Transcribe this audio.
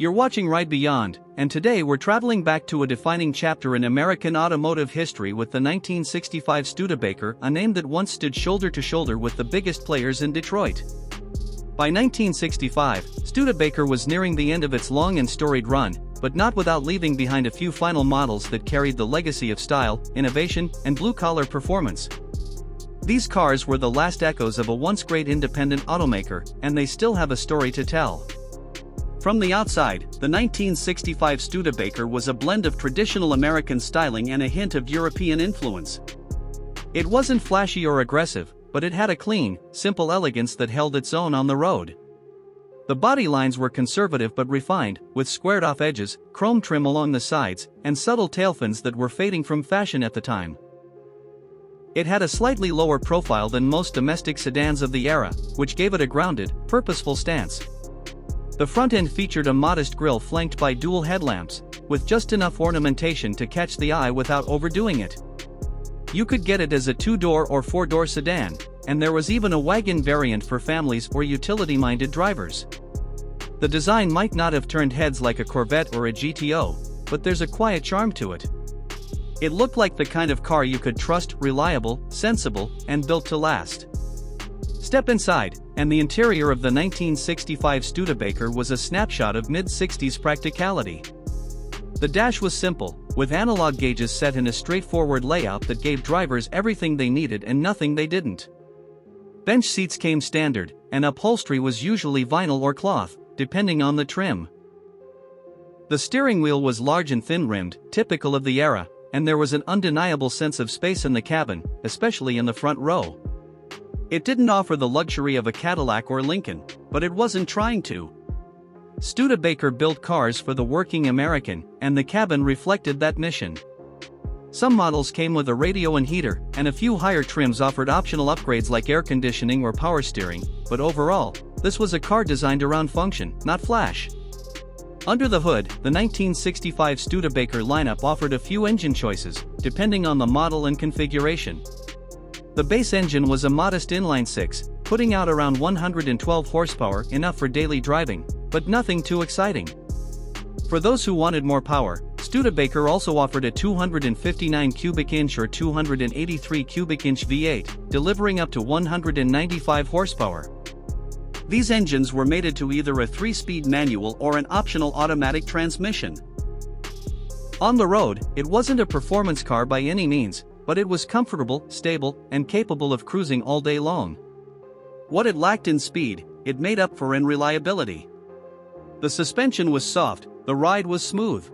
You're watching Ride Beyond, and today we're traveling back to a defining chapter in American automotive history with the 1965 Studebaker, a name that once stood shoulder to shoulder with the biggest players in Detroit. By 1965, Studebaker was nearing the end of its long and storied run, but not without leaving behind a few final models that carried the legacy of style, innovation, and blue-collar performance. These cars were the last echoes of a once great independent automaker, and they still have a story to tell. From the outside, the 1965 Studebaker was a blend of traditional American styling and a hint of European influence. It wasn't flashy or aggressive, but it had a clean, simple elegance that held its own on the road. The body lines were conservative but refined, with squared-off edges, chrome trim along the sides, and subtle tail fins that were fading from fashion at the time. It had a slightly lower profile than most domestic sedans of the era, which gave it a grounded, purposeful stance. The front end featured a modest grille flanked by dual headlamps, with just enough ornamentation to catch the eye without overdoing it. You could get it as a 2-door or 4-door sedan, and there was even a wagon variant for families or utility-minded drivers. The design might not have turned heads like a Corvette or a GTO, but there's a quiet charm to it. It looked like the kind of car you could trust, reliable, sensible, and built to last. Step inside, and the interior of the 1965 Studebaker was a snapshot of mid-60s practicality. The dash was simple, with analog gauges set in a straightforward layout that gave drivers everything they needed and nothing they didn't. Bench seats came standard, and upholstery was usually vinyl or cloth, depending on the trim. The steering wheel was large and thin-rimmed, typical of the era, and there was an undeniable sense of space in the cabin, especially in the front row. It didn't offer the luxury of a Cadillac or Lincoln, but it wasn't trying to. Studebaker built cars for the working American, and the cabin reflected that mission. Some models came with a radio and heater, and a few higher trims offered optional upgrades like air conditioning or power steering, but overall, this was a car designed around function, not flash. Under the hood, the 1965 Studebaker lineup offered a few engine choices, depending on the model and configuration. The base engine was a modest inline-six, putting out around 112 horsepower, enough for daily driving, but nothing too exciting. For those who wanted more power, Studebaker also offered a 259 cubic inch or 283 cubic inch V8, delivering up to 195 horsepower. These engines were mated to either a 3-speed manual or an optional automatic transmission. On the road, it wasn't a performance car by any means, but it was comfortable, stable, and capable of cruising all day long. What it lacked in speed, it made up for in reliability. The suspension was soft, the ride was smooth.